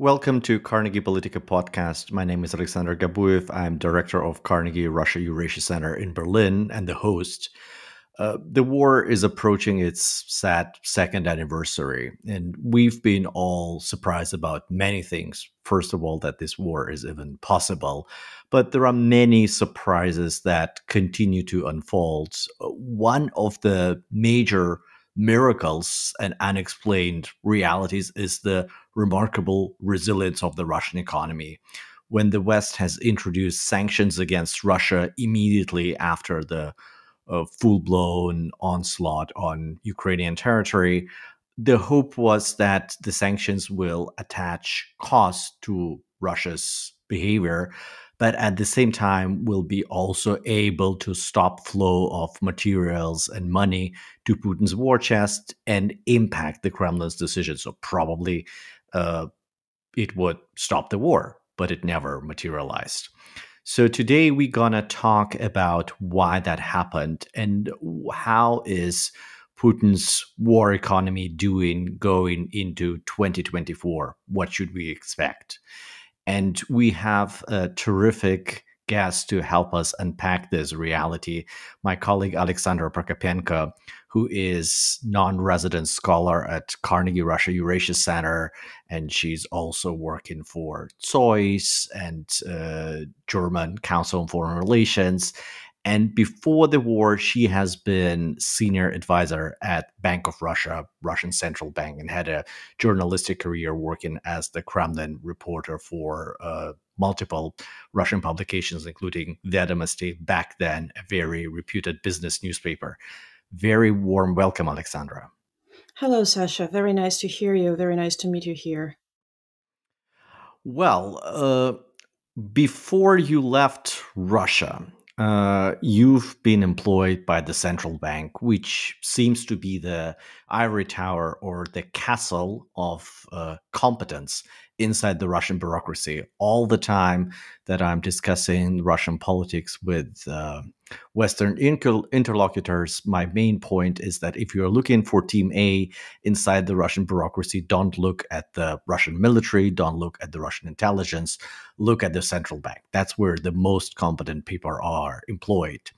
Welcome to Carnegie Politika podcast. My name is Alexandra Gabuev. I'm director of Carnegie Russia Eurasia Center in Berlin and the host. The war is approaching its sad second anniversary, and we've been all surprised about many things. First of all, that this war is even possible, but there are many surprises that continue to unfold. One of the major miracles and unexplained realities is the remarkable resilience of the Russian economy. When the West has introduced sanctions against Russia immediately after the full-blown onslaught on Ukrainian territory, the hope was that the sanctions will attach cost to Russia's behavior, but at the same time will be also able to stop flow of materials and money to Putin's war chest and impact the Kremlin's decision. So probably uh, it would stop the war, but it never materialized. So today we're gonna talk about why that happened and how is Putin's war economy doing going into 2024? What should we expect? And we have a terrific guest to help us unpack this reality. My colleague Alexandra Prokopenko, who is non-resident scholar at Carnegie Russia Eurasia Center, and she's also working for ZOIS and German Council on Foreign Relations. And before the war, she has been senior advisor at Bank of Russia, Russian central bank, and had a journalistic career working as the Kremlin reporter for multiple Russian publications, including Vedomosti, back then a very reputed business newspaper. Very warm welcome, Alexandra. Hello, Sasha. Very nice to hear you. Very nice to meet you here. Well, before you left Russia, you've been employed by the central bank, which seems to be the ivory tower or the castle of competence inside the Russian bureaucracy. All the time that I'm discussing Russian politics with Western interlocutors, my main point is that if you're looking for Team A inside the Russian bureaucracy, don't look at the Russian military, don't look at the Russian intelligence, look at the central bank. That's where the most competent people are employed.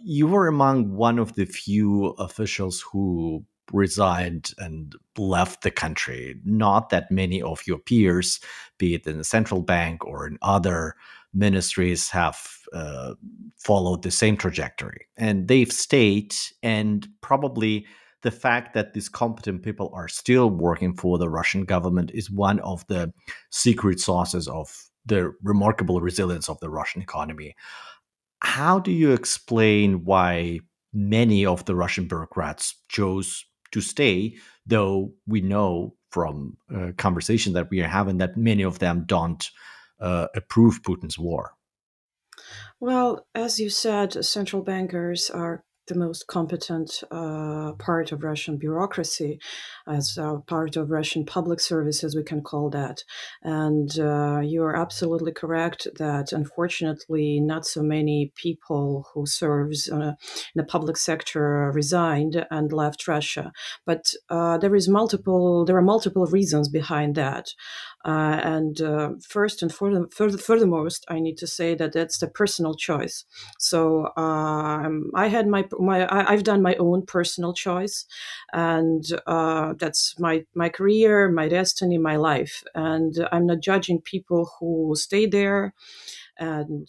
You were among one of the few officials who resigned and left the country. Not that many of your peers, be it in the central bank or in other ministries, have followed the same trajectory. And they've stayed, and probably the fact that these competent people are still working for the Russian government is one of the secret sauces of the remarkable resilience of the Russian economy. How do you explain why many of the Russian bureaucrats chose to stay, though we know from conversations that we are having that many of them don't approve Putin's war? Well, as you said, central bankers are the most competent part of Russian bureaucracy, as part of Russian public services, we can call that. And you are absolutely correct that, unfortunately, not so many people who serves in the public sector resigned and left Russia. But there are multiple reasons behind that. And first and furthermost, I need to say that that's the personal choice. So I've done my own personal choice, and that's my career, my destiny, my life. And I'm not judging people who stay there, and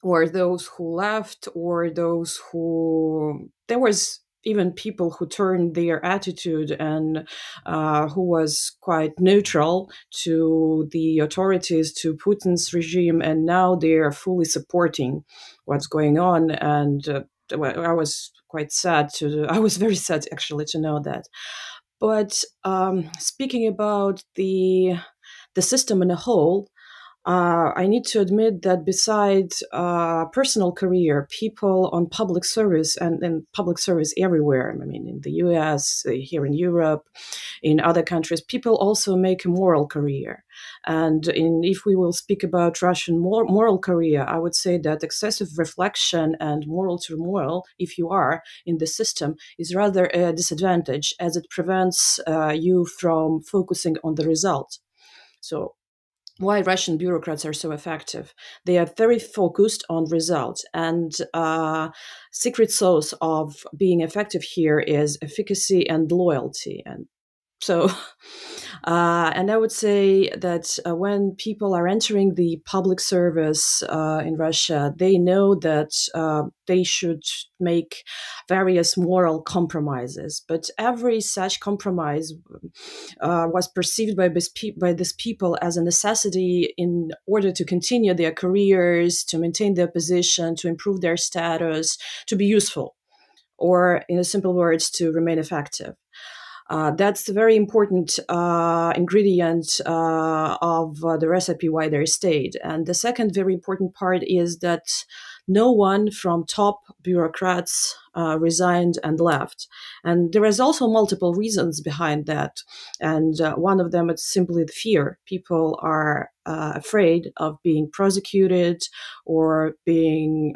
or those who left, or those who there was even people who turned their attitude and who was quite neutral to the authorities, to Putin's regime, and now they are fully supporting what's going on. And I was quite sad I was very sad actually to know that. But speaking about the system in a whole, I need to admit that besides personal career, people on public service and public service everywhere, I mean, in the US, here in Europe, in other countries, people also make a moral career. And if we will speak about Russian moral career, I would say that excessive reflection and moral turmoil, if you are in the system, is rather a disadvantage, as it prevents you from focusing on the result. So why Russian bureaucrats are so effective? They are very focused on results, and secret sauce of being effective here is efficacy and loyalty. And so, and I would say that when people are entering the public service in Russia, they know that they should make various moral compromises. But every such compromise was perceived by these people as a necessity in order to continue their careers, to maintain their position, to improve their status, to be useful, or in simple words, to remain effective. That's a very important ingredient of the recipe why they stayed. And the second very important part is that no one from top bureaucrats resigned and left. And there is also multiple reasons behind that. And one of them is simply the fear. People are afraid of being prosecuted or being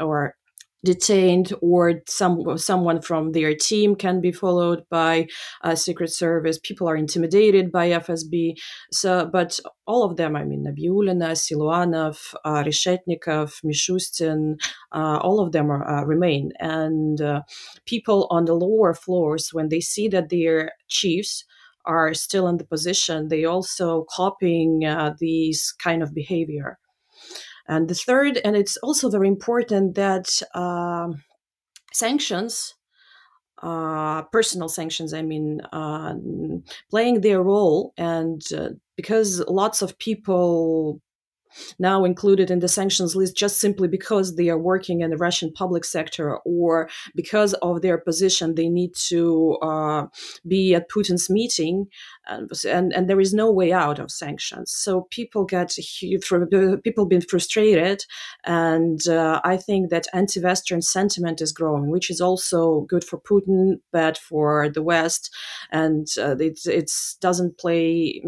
detained, or someone from their team can be followed by a secret service. People are intimidated by FSB. So, but all of them, I mean, Nabiulina, Siluanov, Reshetnikov, Mishustin, all of them remain. And people on the lower floors, when they see that their chiefs are still in the position, they also copying these kind of behavior. And the third, and it's also very important that sanctions, personal sanctions, I mean, playing their role. And because lots of people now included in the sanctions list just simply because they are working in the Russian public sector, or because of their position, they need to be at Putin's meeting, and there is no way out of sanctions. So people been frustrated, and I think that anti-Western sentiment is growing, which is also good for Putin, bad for the West, and it doesn't play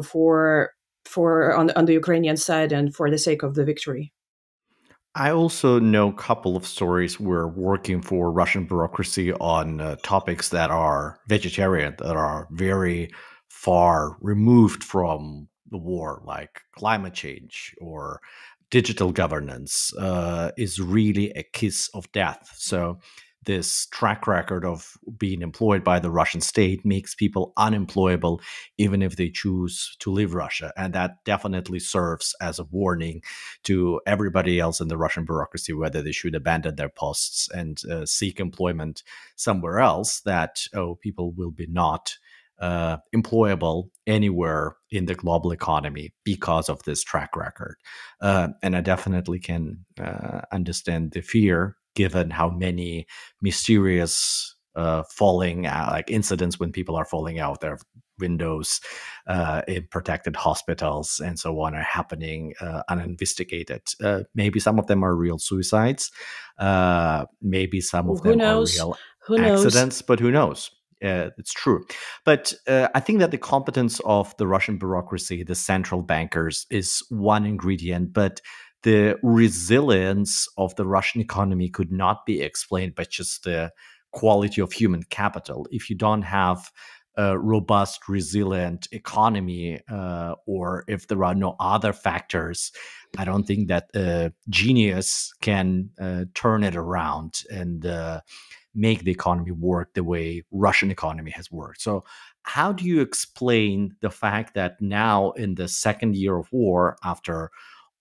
for on the Ukrainian side and for the sake of the victory. I also know a couple of stories where working for Russian bureaucracy on topics that are vegetarian, that are very far removed from the war, like climate change or digital governance, is really a kiss of death. So this track record of being employed by the Russian state makes people unemployable, even if they choose to leave Russia. And that definitely serves as a warning to everybody else in the Russian bureaucracy, whether they should abandon their posts and seek employment somewhere else, that, oh, people will be not employable anywhere in the global economy because of this track record. And I definitely can understand the fear, given how many mysterious falling like incidents when people are falling out their windows in protected hospitals and so on are happening uninvestigated. Maybe some of them are real suicides. Maybe some of Who them are knows? real Who knows? accidents, but who knows? It's true. But I think that the competence of the Russian bureaucracy, the central bankers, is one ingredient, but the resilience of the Russian economy could not be explained by just the quality of human capital. If you don't have a robust, resilient economy, or if there are no other factors, I don't think that genius can turn it around and make the economy work the way Russian economy has worked. So how do you explain the fact that now in the second year of war, after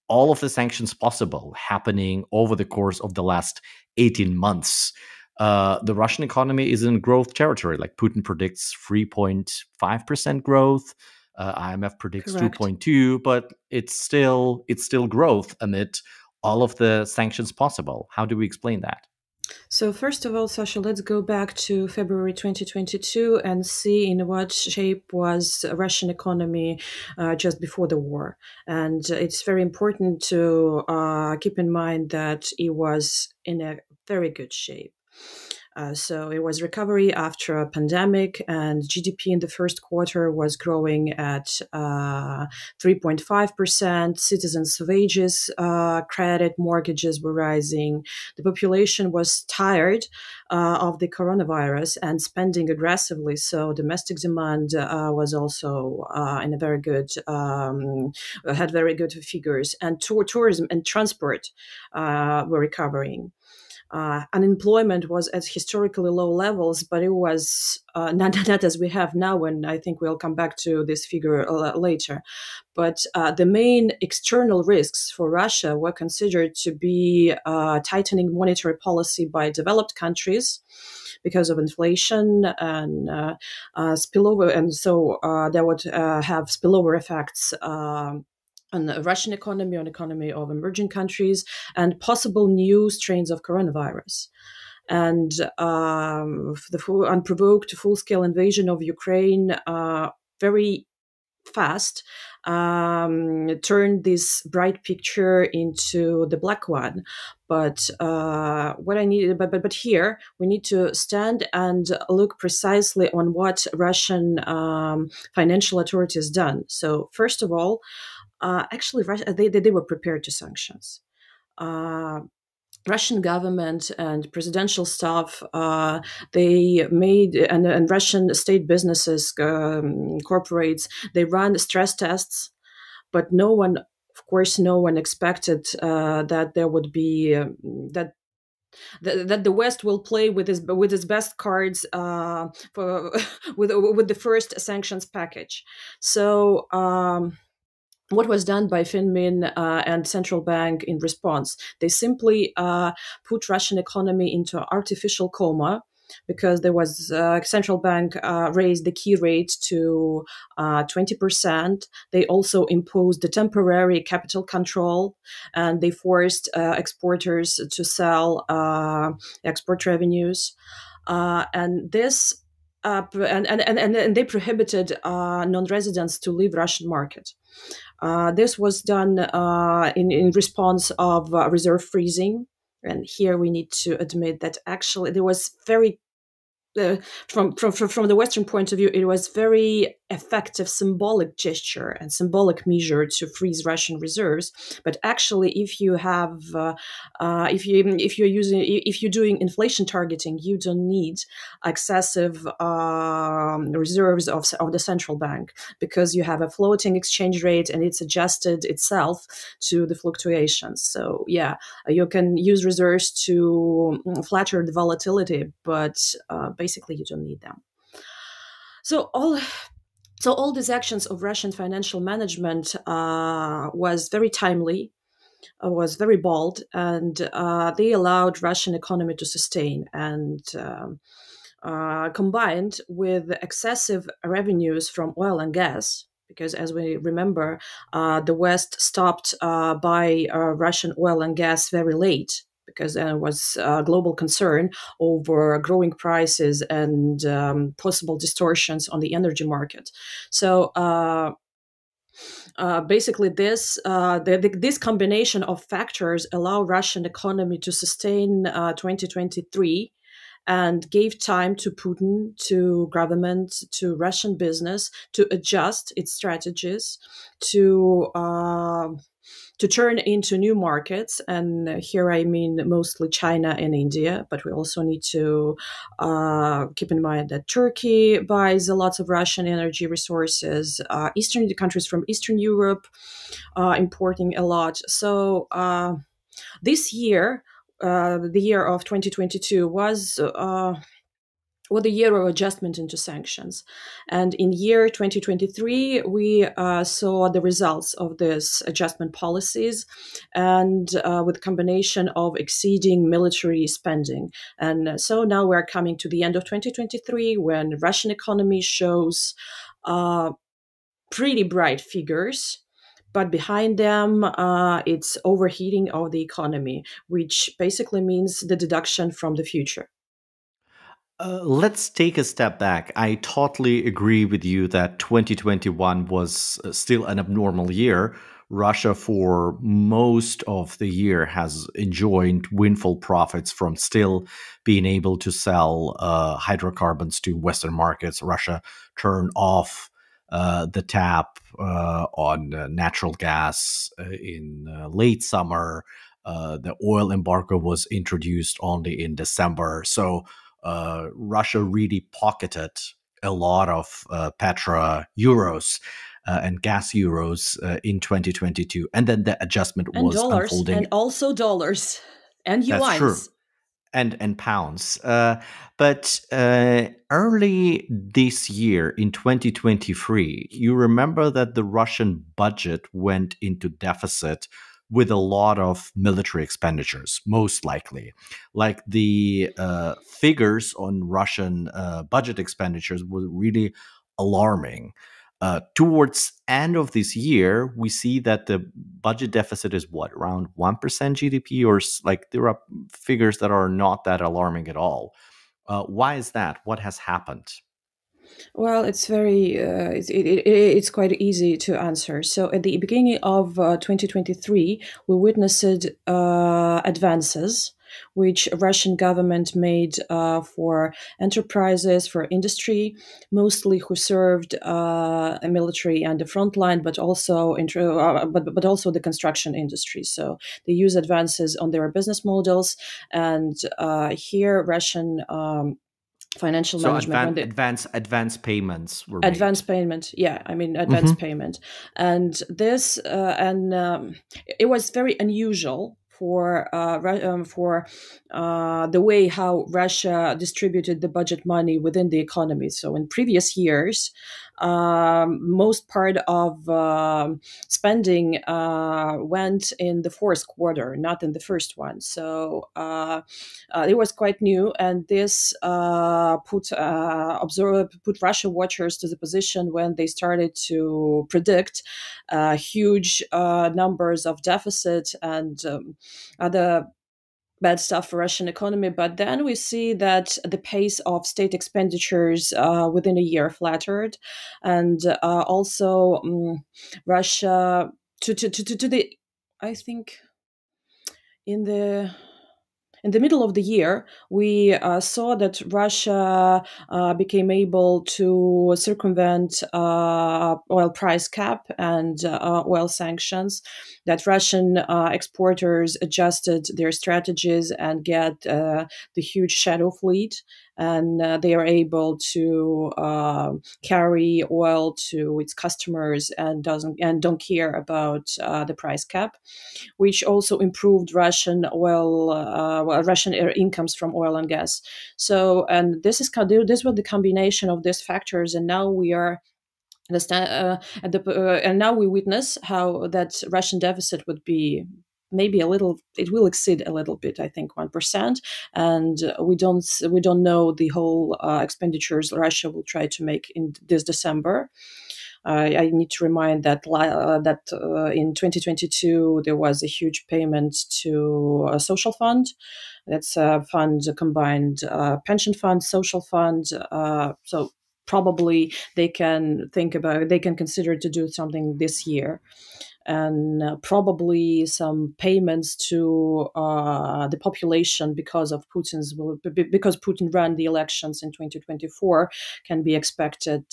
all of the sanctions possible happening over the course of the last 18 months, the Russian economy is in growth territory? Like Putin predicts 3.5% growth. IMF predicts Correct. 2.2, but it's still growth amid all of the sanctions possible. How do we explain that? So first of all, Sasha, let's go back to February 2022 and see in what shape was the Russian economy just before the war. And it's very important to keep in mind that it was in a very good shape. So it was recovery after a pandemic, and GDP in the first quarter was growing at 3.5%. Citizens' wages, credit, mortgages were rising. The population was tired of the coronavirus and spending aggressively. So domestic demand was also in a very good, had very good figures. And tourism and transport were recovering. Unemployment was at historically low levels, but it was not as we have now, and I think we'll come back to this figure later. But the main external risks for Russia were considered to be tightening monetary policy by developed countries because of inflation and spillover, and so that would have spillover effects on the Russian economy, on the economy of emerging countries, and possible new strains of coronavirus. And the unprovoked full-scale invasion of Ukraine very fast turned this bright picture into the black one. But what I needed, but here we need to stand and look precisely on what Russian financial authorities done. So first of all, actually, they were prepared to sanctions. Russian government and presidential staff, they made, and Russian state businesses, corporates, they ran stress tests, but no one, of course, no one expected that there would be that the West will play with its best cards with the first sanctions package. So. What was done by Finmin and central bank in response? They simply put Russian economy into artificial coma because there was central bank raised the key rate to 20%. They also imposed the temporary capital control, and they forced exporters to sell export revenues, and this. And they prohibited non-residents to leave Russian market. This was done in response of reserve freezing. And here we need to admit that actually there was very, from the Western point of view, it was very effective symbolic gesture and symbolic measure to freeze Russian reserves. But actually, if you have, if you're doing inflation targeting, you don't need excessive reserves of the central bank because you have a floating exchange rate and it's adjusted itself to the fluctuations. So yeah, you can use reserves to flatter the volatility, but basically you don't need them. So all these actions of Russian financial management was very timely, was very bold, and they allowed Russian economy to sustain. And combined with excessive revenues from oil and gas, because as we remember, the West stopped buy Russian oil and gas very late, because there was global concern over growing prices and possible distortions on the energy market. So basically, this combination of factors allow Russian economy to sustain 2023 and gave time to Putin, to government, to Russian business to adjust its strategies, to turn into new markets. And here I mean mostly China and India, but we also need to keep in mind that Turkey buys lots of Russian energy resources, the countries from Eastern Europe importing a lot. So this year, the year of 2022 was the year of adjustment into sanctions. And in year 2023, we saw the results of this adjustment policies, and with combination of exceeding military spending. And so now we're coming to the end of 2023 when Russian economy shows pretty bright figures. But behind them, it's overheating of the economy, which basically means the deduction from the future. Let's take a step back. I totally agree with you that 2021 was still an abnormal year Russia, for most of the year, has enjoyed windfall profits from still being able to sell hydrocarbons to Western markets. Russia turned off the tap on natural gas in late summer. The oil embargo was introduced only in December. So Russia really pocketed a lot of Petra euros and gas euros in 2022. And then the adjustment And was dollars, unfolding. and also dollars, and That's true. yuans. And pounds. But early this year in 2023, you remember that the Russian budget went into deficit with a lot of military expenditures, most likely. Like the figures on Russian budget expenditures were really alarming. Towards end of this year, we see that the budget deficit is what, around 1% GDP, or like there are figures that are not that alarming at all. Why is that? What has happened? Well, it's very it's quite easy to answer. So at the beginning of 2023, we witnessed advances which Russian government made for enterprises, for industry, mostly who served a military and the front line, but also but also the construction industry. So they use advances on their business models, and here Russian financial So management when they advance payments were made. advance payment, yeah, I mean advance Hmm. payment. And this and it was very unusual for the way how Russia distributed the budget money within the economy. So in previous years, most part of spending went in the fourth quarter, not in the first one. So it was quite new, and this put Russia watchers to the position when they started to predict huge numbers of deficit and other bad stuff for Russian economy. But then we see that the pace of state expenditures within a year flattered, and also Russia to the, I think, in the middle of the year, we saw that Russia became able to circumvent oil price cap and oil sanctions, that Russian exporters adjusted their strategies and get the huge shadow fleet, and they are able to carry oil to its customers and don't care about the price cap, which also improved Russian Russian incomes from oil and gas. So, and this was the combination of these factors, and now we are and now we witness how that Russian deficit would be maybe a little. It will exceed a little bit, I think, 1%, and we don't know the whole expenditures Russia will try to make in this December. I need to remind that in 2022 there was a huge payment to a social fund. That's a fund, a combined pension fund, social fund. So probably they can consider to do something this year, and probably some payments to the population because of because Putin ran the elections in 2024 can be expected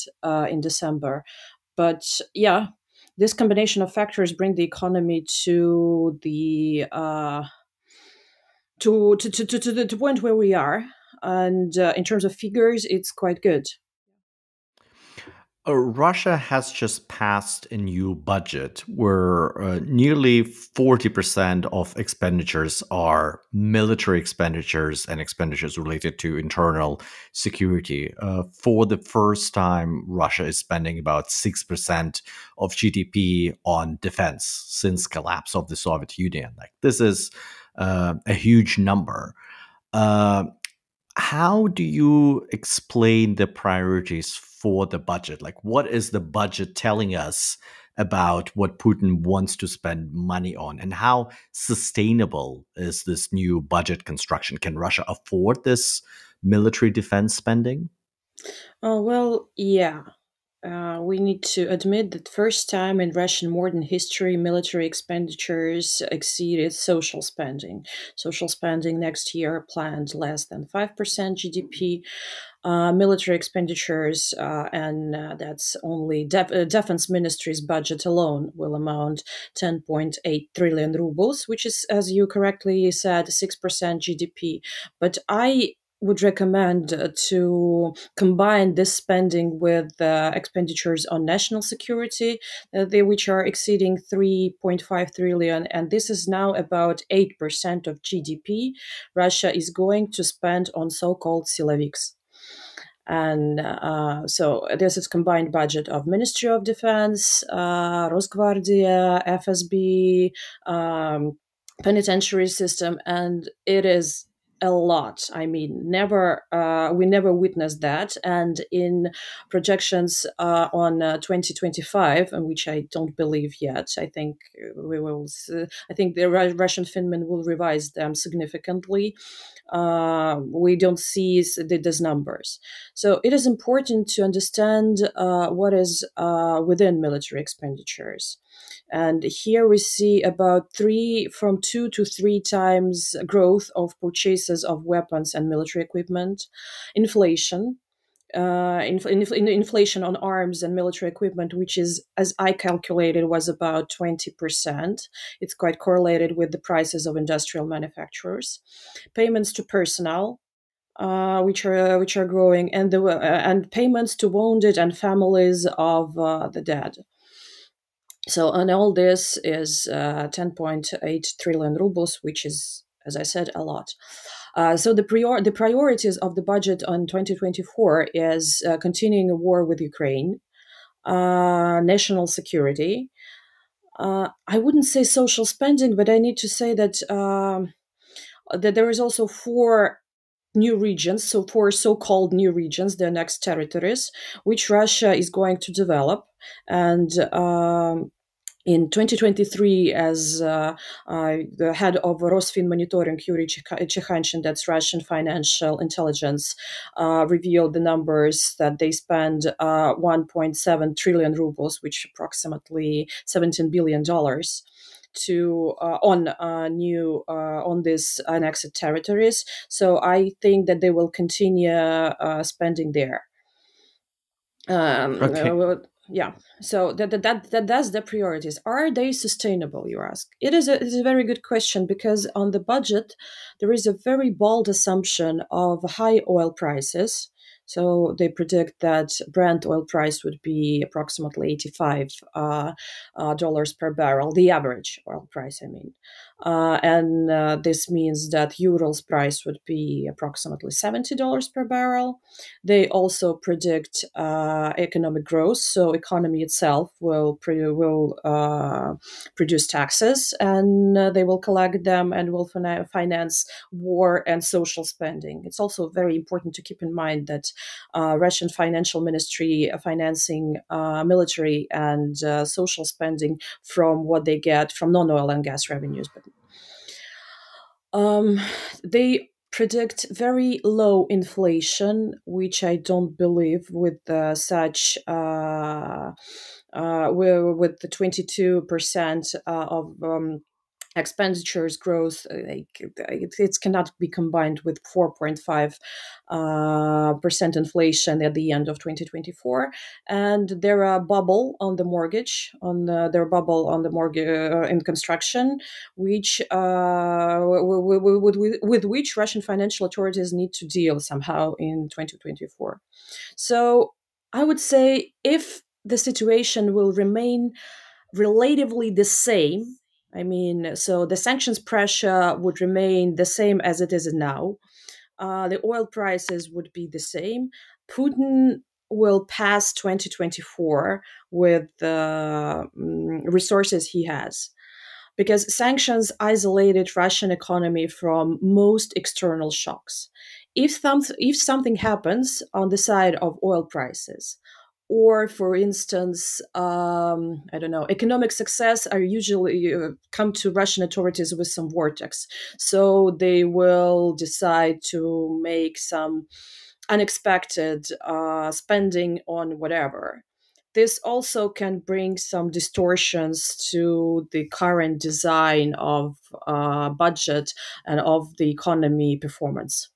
in December. But yeah, this combination of factors bring the economy to the to the point where we are, and in terms of figures, it's quite good. Russia has just passed a new budget where nearly 40% of expenditures are military expenditures and expenditures related to internal security. For the first time, Russia is spending about 6% of GDP on defense since collapse of the Soviet Union. Like this is a huge number. Uh, how do you explain the priorities for the budget? Like, what is the budget telling us about what Putin wants to spend money on? And how sustainable is this new budget construction? Can Russia afford this military defense spending? Oh well, yeah. We need to admit that first time in Russian modern history, military expenditures exceeded social spending. Social spending next year planned less than 5% GDP. Military expenditures, and that's only defense ministry's budget alone will amount 10.8 trillion rubles, which is, as you correctly said, 6% GDP. But I would recommend to combine this spending with expenditures on national security, which are exceeding 3.5 trillion, and this is now about 8% of GDP Russia is going to spend on so-called siloviks. And so this is combined budget of Ministry of Defense, Rosgvardia, FSB, penitentiary system, and it is a lot. I mean, we never witnessed that. And in projections on 2025, which I don't believe yet, I think we will. I think the Russian Finman will revise them significantly. We don't see these numbers. So it is important to understand what is within military expenditures. And here we see about 2 to 3 times growth of purchases of weapons and military equipment, inflation, inflation on arms and military equipment, which is, as I calculated, was about 20%. It's quite correlated with the prices of industrial manufacturers. Payments to personnel, which are growing, and payments to wounded and families of the dead. So, and all this is 10.8 trillion rubles, which is, as I said, a lot. So the priorities of the budget on 2024 is continuing a war with Ukraine, national security. I wouldn't say social spending, but I need to say that that there is also 4 new regions, so 4 so-called new regions, their next territories, which Russia is going to develop. And in 2023, as the head of Rosfin Monitoring, Yuri Chekhanshin, that's Russian financial intelligence, revealed the numbers that they spend 1.7 trillion rubles, which approximately $17 billion, to on these annexed territories. So I think that they will continue spending there. Okay. Yeah, so that's the priorities. Are they sustainable, you ask? It is a very good question, because on the budget there is a very bold assumption of high oil prices. So they predict that Brent oil price would be approximately $85 dollars per barrel, the average oil price, I mean. And this means that Ural's price would be approximately $70 per barrel. They also predict economic growth, so economy itself will produce taxes, and they will collect them and will finance war and social spending. It's also very important to keep in mind that Russian financial ministry financing military and social spending from what they get from non-oil and gas revenues, but they predict very low inflation, which I don't believe with such with the 22% of expenditures growth. It cannot be combined with 4.5% inflation at the end of 2024. And there are bubble on the mortgage, in construction, which with which Russian financial authorities need to deal somehow in 2024. So I would say, if the situation will remain relatively the same, I mean, so the sanctions pressure would remain the same as it is now. The oil prices would be the same. Putin will pass 2024 with the resources he has, because sanctions isolated Russian economy from most external shocks. If something happens on the side of oil prices, or for instance, I don't know, economic success are usually come to Russian authorities with some vortex. So they will decide to make some unexpected spending on whatever. this also can bring some distortions to the current design of budget and of the economy performance.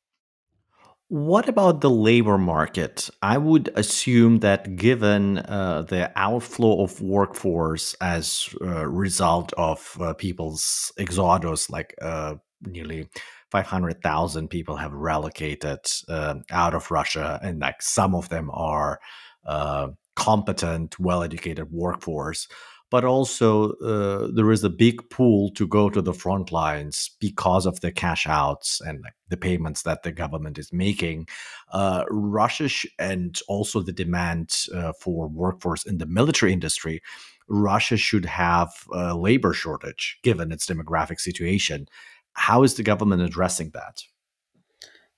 What about the labor market? I would assume that given the outflow of workforce as a result of people's exodus, like nearly 500,000 people have relocated out of Russia, and like some of them are competent, well-educated workforce. But also, there is a big pool to go to the front lines because of the cash outs and like, the payments that the government is making. And also the demand for workforce in the military industry. Russia should have a labor shortage given its demographic situation. How is the government addressing that?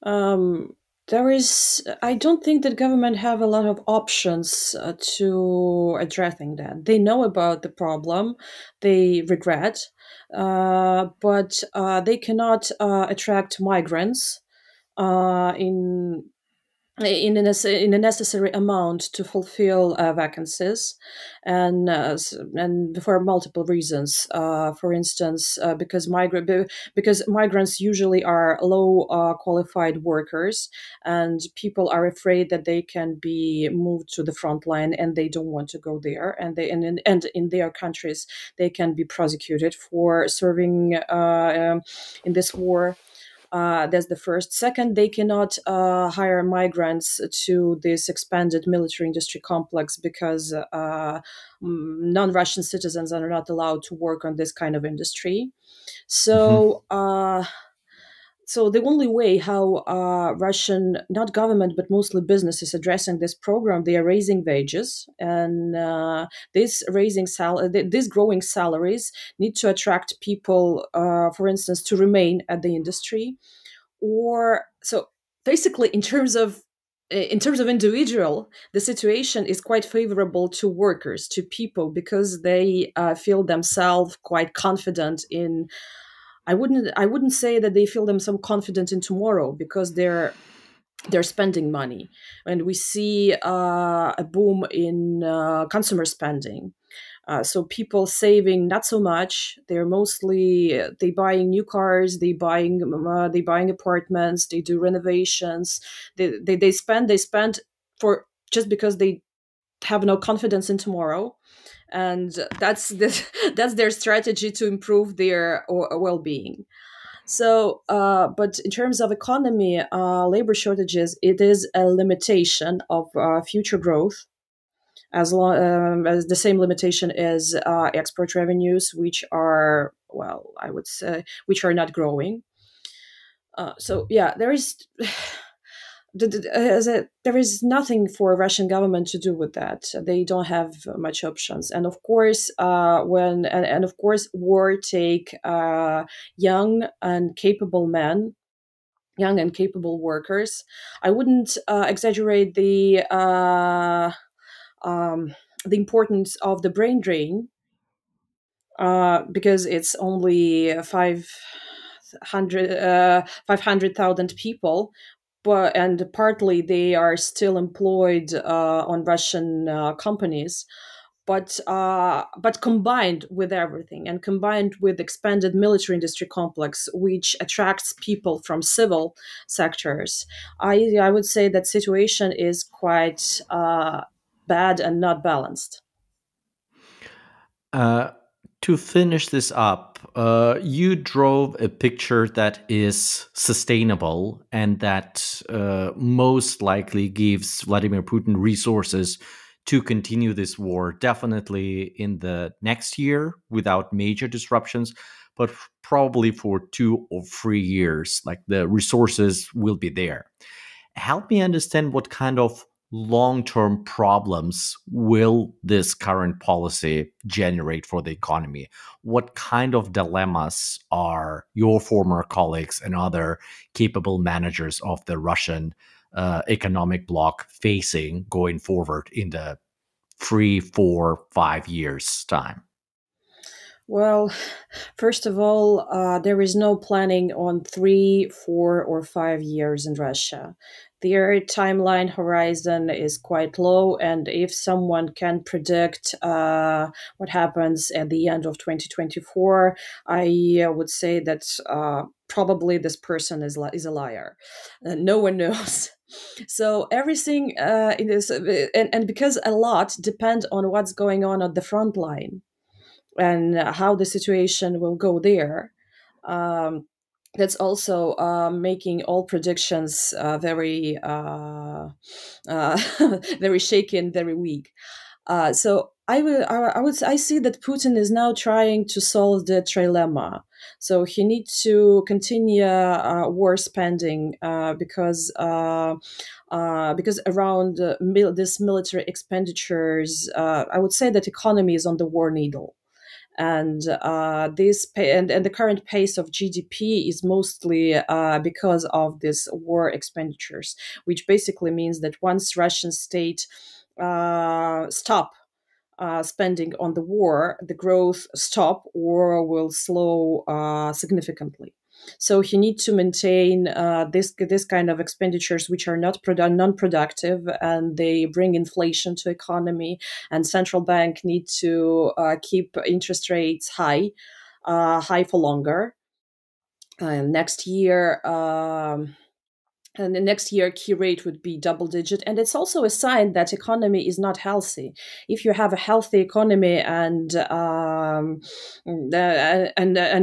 Um, I don't think that government have a lot of options to addressing that. They know about the problem, they regret, but they cannot attract migrants in in a necessary amount to fulfill vacancies, and for multiple reasons. For instance, because migrants usually are low qualified workers, and people are afraid that they can be moved to the front line, and they don't want to go there, and in their countries they can be prosecuted for serving in this war. That's the first. Second, they cannot hire migrants to this expanded military industry complex because non-Russian citizens are not allowed to work on this kind of industry. Mhm. So, so the only way how Russian, not government, but mostly businesses addressing this program, they are raising wages, and this growing salaries need to attract people, for instance, to remain at the industry, or so basically in terms of individual, the situation is quite favorable to workers, to people, because they feel themselves quite confident in. I wouldn't say that they feel themselves confident in tomorrow, because they're spending money, and we see a boom in consumer spending. So people saving not so much. They're mostly they buying new cars, they buying apartments, they do renovations. They spend for just because they have no confidence in tomorrow, and that's their strategy to improve their well-being. So, but in terms of economy, labor shortages, it is a limitation of future growth, as long as the same limitation as export revenues, which are, well, I would say, which are not growing. So yeah, there is there is nothing for Russian government to do with that. They don't have much options, and of course, and of course, war take young and capable men, young and capable workers. I wouldn't exaggerate the importance of the brain drain, because it's only 500,000 people, and partly they are still employed on Russian companies. But combined with everything, and combined with expanded military industry complex, which attracts people from civil sectors, I would say that situation is quite bad and not balanced. Uh, to finish this up, you drove a picture that is sustainable and that most likely gives Vladimir Putin resources to continue this war, definitely in the next year without major disruptions, but probably for 2 or 3 years. Like the resources will be there. Help me understand what kind of long-term problems will this current policy generate for the economy? What kind of dilemmas are your former colleagues and other capable managers of the Russian economic bloc facing going forward in the 3, 4, 5 years time? Well, first of all, there is no planning on 3, 4, or 5 years in Russia. Their timeline horizon is quite low, and if someone can predict what happens at the end of 2024, I would say that probably this person is a liar. No one knows. So everything in this, and because a lot depend on what's going on at the front line and how the situation will go there. Um, that's also making all predictions very very shaky and very weak. So I see that Putin is now trying to solve the trilemma. So he needs to continue war spending because around this military expenditures, I would say that economy is on the war needle, and and the current pace of GDP is mostly because of this war expenditures, which basically means that once Russian state stop spending on the war, the growth stop or will slow significantly. So he needs to maintain this kind of expenditures, which are not non-productive, and they bring inflation to economy. And central bank need to keep interest rates high for longer. Next year. And the next year key rate would be double digit, and it's also a sign that economy is not healthy. If you have a healthy economy and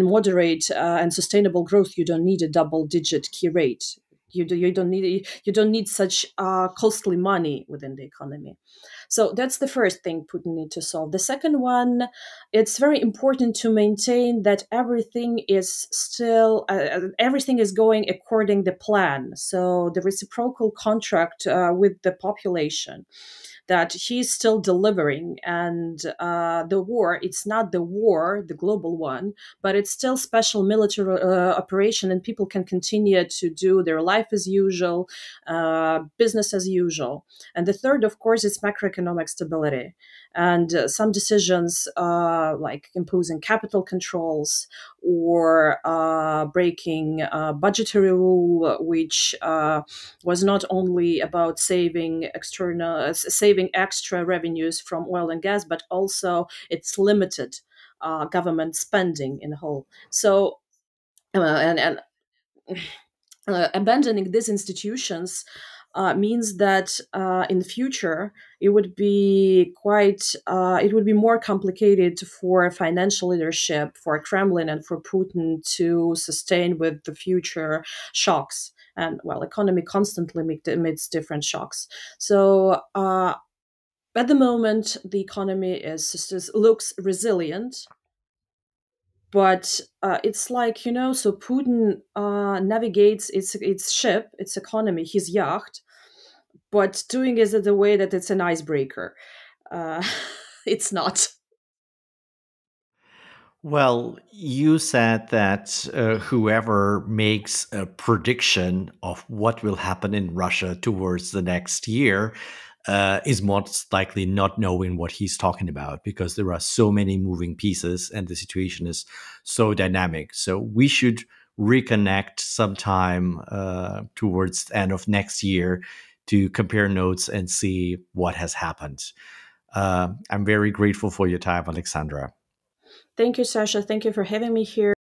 moderate and sustainable growth, you don't need a double digit key rate. You don't need such costly money within the economy. So that's the first thing Putin needs to solve. The second one, it's very important to maintain that everything is going according to plan. So the reciprocal contract with the population, that he's still delivering, and the war, it's not the war, the global one, but it's still special military operation, and people can continue to do their life as usual, business as usual. And the third, of course, is macroeconomic stability. And some decisions like imposing capital controls or breaking budgetary rule, which was not only about saving extra revenues from oil and gas, but also it's limited government spending in whole. So and abandoning these institutions means that in the future it would be more complicated for financial leadership, for Kremlin and for Putin to sustain with the future shocks. And well, economy constantly emits different shocks. So at the moment, the economy looks resilient, but it's like, so Putin navigates its ship, its economy, his yacht, but doing it in the way that it's an icebreaker. uh, it's not. Well, you said that whoever makes a prediction of what will happen in Russia towards the next year is most likely not knowing what he's talking about, because there are so many moving pieces and the situation is so dynamic. So we should reconnect sometime towards the end of next year to compare notes and see what has happened. I'm very grateful for your time, Alexandra. Thank you, Sasha. Thank you for having me here.